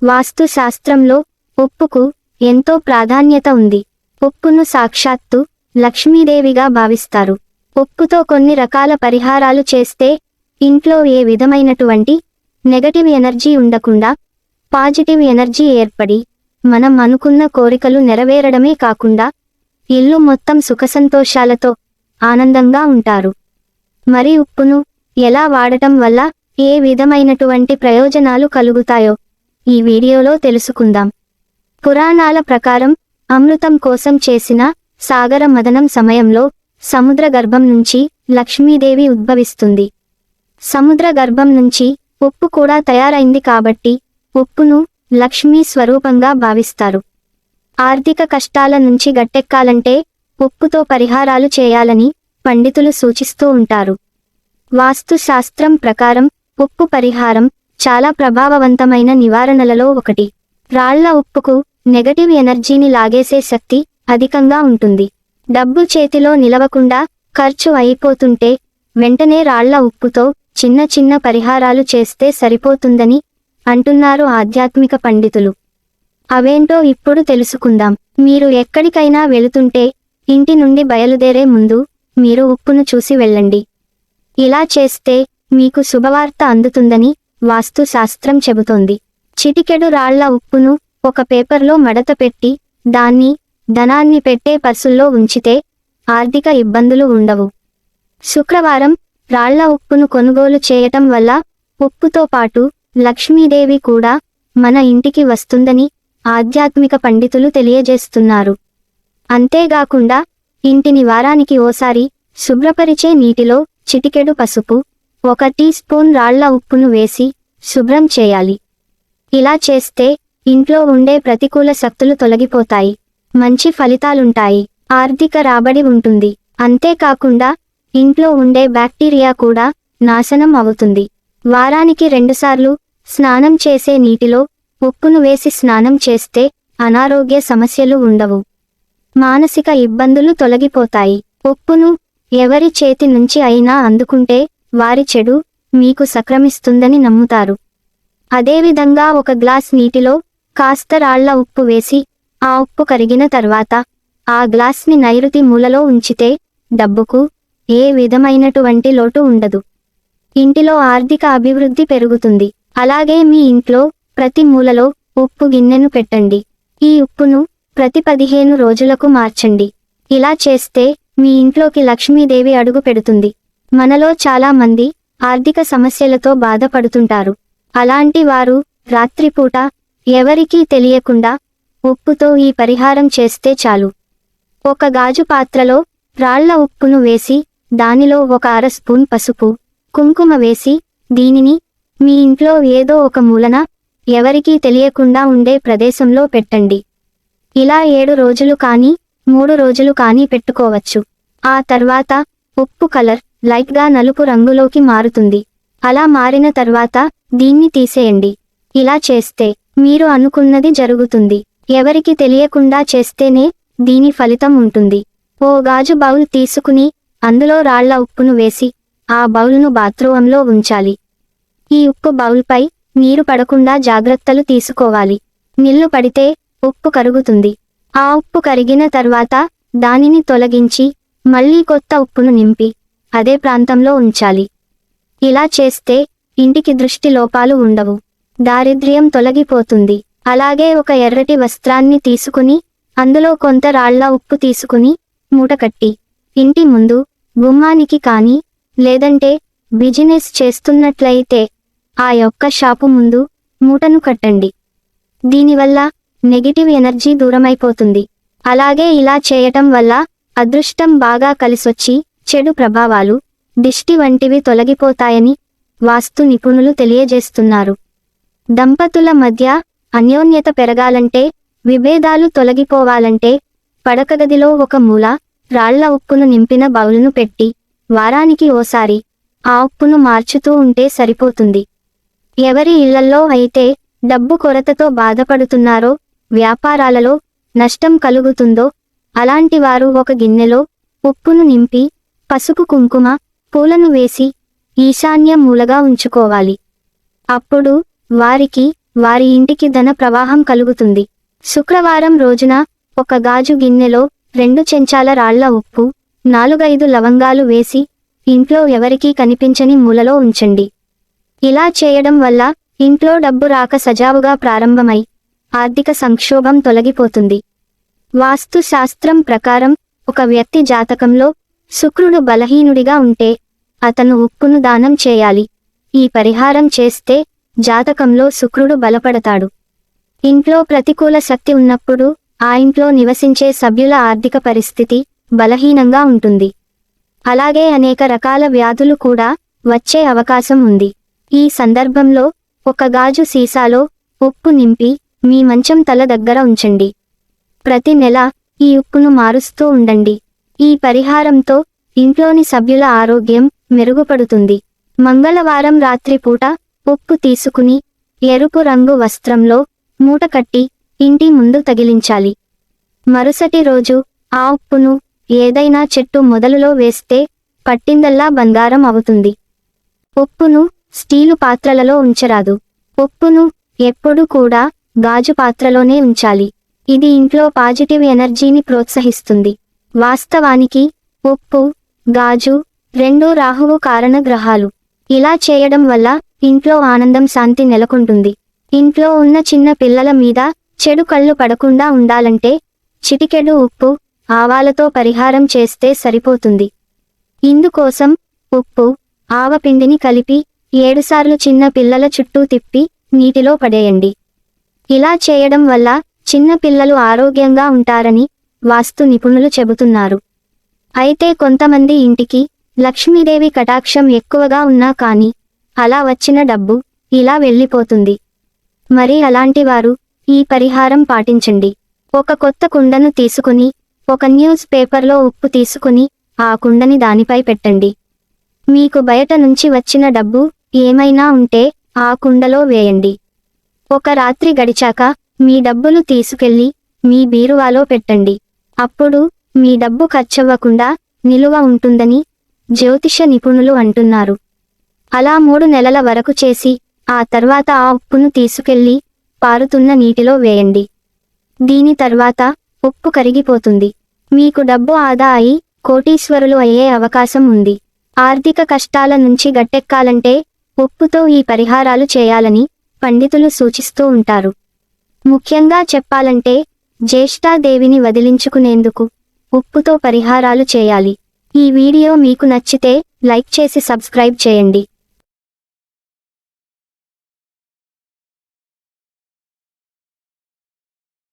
వాస్తు శాస్త్రంలో ఉప్పుకు ఎంతో ప్రాధాన్యత ఉంది. ఉప్పును సాక్షాత్తు లక్ష్మీదేవిగా భావిస్తారు. ఉప్పుతో కొన్ని రకాల పరిహారాలు చేస్తే ఇంట్లో ఏ విధమైనటువంటి నెగటివ్ ఎనర్జీ ఉండకుండా పాజిటివ్ ఎనర్జీ ఏర్పడి మనం అనుకున్న కోరికలు నెరవేరడమే కాకుండా ఇల్లు మొత్తం సుఖసంతోషాలతో ఆనందంగా ఉంటారు. మరి ఉప్పును ఎలా వాడటం వల్ల ఏ విధమైనటువంటి ప్రయోజనాలు కలుగుతాయో ఈ వీడియోలో తెలుసుకుందాం. పురాణాల ప్రకారం అమృతం కోసం చేసిన సాగర మథనం సమయంలో సముద్ర గర్భం నుంచి లక్ష్మీదేవి ఉద్భవిస్తుంది. సముద్ర గర్భం నుంచి ఉప్పు కూడా తయారైంది కాబట్టి ఉప్పును లక్ష్మీ స్వరూపంగా భావిస్తారు. ఆర్థిక కష్టాల నుంచి గట్టెక్కాలంటే ఉప్పుతో పరిహారాలు చేయాలని పండితులు సూచిస్తూ ఉంటారు. వాస్తు శాస్త్రం ప్రకారం ఉప్పు పరిహారం చాలా ప్రభావవంతమైన నివారణలలో ఒకటి. రాళ్ల ఉప్పుకు నెగటివ్ ఎనర్జీని లాగేసే శక్తి అధికంగా ఉంటుంది. డబ్బు చేతిలో నిలవకుండా ఖర్చు అయిపోతుంటే వెంటనే రాళ్ల ఉప్పుతో చిన్న చిన్న పరిహారాలు చేస్తే సరిపోతుందని అంటున్నారు ఆధ్యాత్మిక పండితులు. అవేంటో ఇప్పుడు తెలుసుకుందాం. మీరు ఎక్కడికైనా వెళుతుంటే ఇంటి నుండి బయలుదేరే ముందు మీరు ఉప్పును చూసి వెళ్ళండి. ఇలా చేస్తే మీకు శుభవార్త అందుతుందని వాస్తు శాస్త్రం చెబుతోంది. చిటికెడు రాళ్ల ఉప్పును ఒక పేపర్లో మడత పెట్టి దాన్ని ధనాన్ని పెట్టే పర్సుల్లో ఉంచితే ఆర్థిక ఇబ్బందులు ఉండవు. శుక్రవారం రాళ్ల ఉప్పును కొనుగోలు చేయటం వల్ల ఉప్పుతో పాటు లక్ష్మీదేవి కూడా మన ఇంటికి వస్తుందని ఆధ్యాత్మిక పండితులు తెలియజేస్తున్నారు. అంతేగాకుండా ఇంటిని వారానికి ఓసారి శుభ్రపరిచే నీటిలో చిటికెడు పసుపు, 1 టీ స్పూన్ రాళ్ల ఉప్పును వేసి శుభ్రం చేయాలి. ఇలా చేస్తే ఇంట్లో ఉండే ప్రతికూల శక్తులు తొలగిపోతాయి, మంచి ఫలితాలుంటాయి, ఆర్థిక రాబడి ఉంటుంది. అంతేకాకుండా ఇంట్లో ఉండే బ్యాక్టీరియా కూడా నాశనం అవుతుంది. వారానికి 2 సార్లు స్నానం చేసే నీటిలో ఉప్పును వేసి స్నానం చేస్తే అనారోగ్య సమస్యలు ఉండవు, మానసిక ఇబ్బందులు తొలగిపోతాయి. ఉప్పును ఎవరి చేతి నుంచి అయినా అందుకుంటే వారి చెడు మీకు సంక్రమిస్తుందని నమ్ముతారు. అదేవిధంగా 1 గ్లాస్ నీటిలో కాస్త రాళ్ల ఉప్పు వేసి ఆ ఉప్పు కరిగిన తర్వాత ఆ గ్లాస్ని నైరుతి మూలలో ఉంచితే డబ్బుకు ఏ విధమైనటువంటి లోటు ఉండదు. ఇంటిలో ఆర్థిక అభివృద్ధి పెరుగుతుంది. అలాగే మీ ఇంట్లో ప్రతి మూలలో ఉప్పు గిన్నెను పెట్టండి. ఈ ఉప్పును ప్రతి 15 రోజులకు మార్చండి. ఇలా చేస్తే మీ ఇంట్లోకి లక్ష్మీదేవి అడుగు పెడుతుంది. మనలో చాలా మంది ఆర్థిక సమస్యలతో బాధపడుతుంటారు. అలాంటి వారు రాత్రిపూట ఎవరికీ తెలియకుండా ఉప్పుతో ఈ పరిహారం చేస్తే చాలు. 1 గాజు పాత్రలో రాళ్ల ఉప్పును వేసి దానిలో 1/2 స్పూన్ పసుపు, కుంకుమ వేసి దీనిని మీ ఇంట్లో ఏదో ఒక మూలన ఎవరికీ తెలియకుండా ఉండే ప్రదేశంలో పెట్టండి. ఇలా 7 రోజులు కానీ 3 రోజులు కానీ పెట్టుకోవచ్చు. ఆ తర్వాత ఉప్పు కలర్ లైట్గా నలుపు రంగులోకి మారుతుంది. అలా మారిన తర్వాత దీన్ని తీసేయండి. ఇలా చేస్తే మీరు అనుకున్నది జరుగుతుంది. ఎవరికి తెలియకుండా చేస్తేనే దీని ఫలితం ఉంటుంది. ఓ గాజు బౌల్ తీసుకుని అందులో రాళ్ల ఉప్పును వేసి ఆ బౌల్ను బాత్రూంలో ఉంచాలి. ఈ ఉప్పు బౌల్పై నీరు పడకుండా జాగ్రత్తలు తీసుకోవాలి. నీళ్లు పడితే ఉప్పు కరుగుతుంది. ఆ ఉప్పు కరిగిన తర్వాత దానిని తొలగించి మళ్లీ కొత్త ఉప్పును నింపి అదే ప్రాంతంలో ఉంచాలి. ఇలా చేస్తే ఇంటికి దృష్టి లోపాలు ఉండవు, దారిద్ర్యం తొలగిపోతుంది. అలాగే 1 ఎర్రటి వస్త్రాన్ని తీసుకుని అందులో కొంత రాళ్ల ఉప్పు తీసుకుని మూటకట్టి ఇంటి ముందు గుమ్మానికి కానీ లేదంటే బిజినెస్ చేస్తున్నట్లయితే ఆ యొక్క షాపు ముందు మూటను కట్టండి. దీనివల్ల నెగిటివ్ ఎనర్జీ దూరమైపోతుంది. అలాగే ఇలా చేయటం వల్ల అదృష్టం బాగా కలిసొచ్చి చెడు ప్రభావాలు, దిష్టి వంటివి తొలగిపోతాయని వాస్తు నిపుణులు తెలియజేస్తున్నారు. దంపతుల మధ్య అన్యోన్యత పెరగాలంటే, విభేదాలు తొలగిపోవాలంటే పడకగదిలో 1 మూల రాళ్ల ఉప్పును నింపిన బౌలును పెట్టి వారానికి ఓసారి ఆ ఉప్పును మార్చుతూ ఉంటే సరిపోతుంది. ఎవరి ఇళ్లల్లో అయితే డబ్బు కొరతతో బాధపడుతున్నారో, వ్యాపారాలలో నష్టం కలుగుతుందో అలాంటి వారు 1 గిన్నెలో ఉప్పును నింపి పసుపు, కుంకుమ, పూలను వేసి ఈశాన్య మూలగా ఉంచుకోవాలి. అప్పుడు వారికి వారి ఇంటికి ధన ప్రవాహం కలుగుతుంది. శుక్రవారం రోజున ఒక గాజు గిన్నెలో 2 చెంచాల రాళ్ల ఉప్పు, 4-5 లవంగాలు వేసి ఇంట్లో ఎవరికీ కనిపించని మూలలో ఉంచండి. ఇలా చేయడం వల్ల ఇంట్లో డబ్బు రాక సజావుగా ప్రారంభమై ఆర్థిక సంక్షోభం తొలగిపోతుంది. వాస్తు శాస్త్రం ప్రకారం ఒక వ్యక్తి జాతకంలో శుక్రుడు బలహీనుడిగా ఉంటే అతను ఉప్పును దానం చేయాలి. ఈ పరిహారం చేస్తే జాతకంలో శుక్రుడు బలపడతాడు. ఇంట్లో ప్రతికూల శక్తి ఉన్నప్పుడు ఆ ఇంట్లో నివసించే సభ్యుల ఆర్థిక పరిస్థితి బలహీనంగా ఉంటుంది. అలాగే అనేక రకాల వ్యాధులు కూడా వచ్చే అవకాశం ఉంది. ఈ సందర్భంలో ఒక గాజు సీసాలో ఉప్పు నింపి మీ మంచం తల దగ్గర ఉంచండి. ప్రతి నెల ఈ ఉప్పును మారుస్తూ ఉండండి. ఈ పరిహారంతో ఇంట్లోని సభ్యుల ఆరోగ్యం మెరుగుపడుతుంది. మంగళవారం రాత్రిపూట ఉప్పు తీసుకుని ఎరుపు రంగు వస్త్రంలో మూట కట్టి ఇంటి ముందు తగిలించాలి. మరుసటి రోజు ఆ ఉప్పును ఏదైనా చెట్టు మొదలులో వేస్తే పట్టిందల్లా బంగారం అవుతుంది. ఉప్పును స్టీలు పాత్రలలో ఉంచరాదు. ఉప్పును ఎప్పుడూ కూడా గాజు పాత్రలోనే ఉంచాలి. ఇది ఇంట్లో పాజిటివ్ ఎనర్జీని ప్రోత్సహిస్తుంది. వాస్తవానికి ఉప్పు, గాజు రెండూ రాహువు కారణ గ్రహాలు. ఇలా చేయడం వల్ల ఇంట్లో ఆనందం, శాంతి నెలకొంటుంది. ఇంట్లో ఉన్న చిన్న పిల్లల మీద చెడు కళ్ళు పడకుండా ఉండాలంటే చిటికెడు ఉప్పు, ఆవాలతో పరిహారం చేస్తే సరిపోతుంది. ఇందుకోసం ఉప్పు, ఆవపిండిని కలిపి 7 సార్లు చిన్న పిల్లల చుట్టూ తిప్పి నీటిలో పడేయండి. ఇలా చేయడం వల్ల చిన్న పిల్లలు ఆరోగ్యంగా ఉంటారని వాస్తు నిపుణులు చెబుతున్నారు. అయితే కొంతమంది ఇంటికి లక్ష్మీదేవి కటాక్షం ఎక్కువగా ఉన్నా కానీ అలా వచ్చిన డబ్బు ఇలా వెళ్ళిపోతుంది. మరి అలాంటి వారు ఈ పరిహారం పాటించండి. ఒక కొత్త కుండను తీసుకుని ఒక న్యూస్ పేపర్లో ఉప్పు తీసుకుని ఆ కుండని దానిపై పెట్టండి. మీకు బయట నుంచి వచ్చిన డబ్బు ఏమైనా ఉంటే ఆ కుండలో వేయండి. ఒక రాత్రి గడిచాక మీ డబ్బులు తీసుకెళ్లి మీ బీరువాలో పెట్టండి. అప్పుడు మీ డబ్బు ఖర్చవ్వకుండా నిలువ ఉంటుందని జ్యోతిష నిపుణులు అంటున్నారు. అలా 3 నెలల వరకు చేసి ఆ తర్వాత ఆ ఉప్పును తీసుకెళ్లి పారుతున్న నీటిలో వేయండి. దీని తర్వాత ఉప్పు కరిగిపోతుంది. మీకు డబ్బు ఆదా అయి కోటీశ్వరులు అయ్యే అవకాశం ఉంది. ఆర్థిక కష్టాల నుంచి గట్టెక్కాలంటే ఉప్పుతో ఈ పరిహారాలు చేయాలని పండితులు సూచిస్తూ ఉంటారు. ముఖ్యంగా చెప్పాలంటే జ్యేష్ఠాదేవిని వదిలించుకునేందుకు ఉప్పుతో పరిహారాలు చేయాలి. ఈ వీడియో మీకు నచ్చితే లైక్ చేసి సబ్స్క్రైబ్ చేయండి.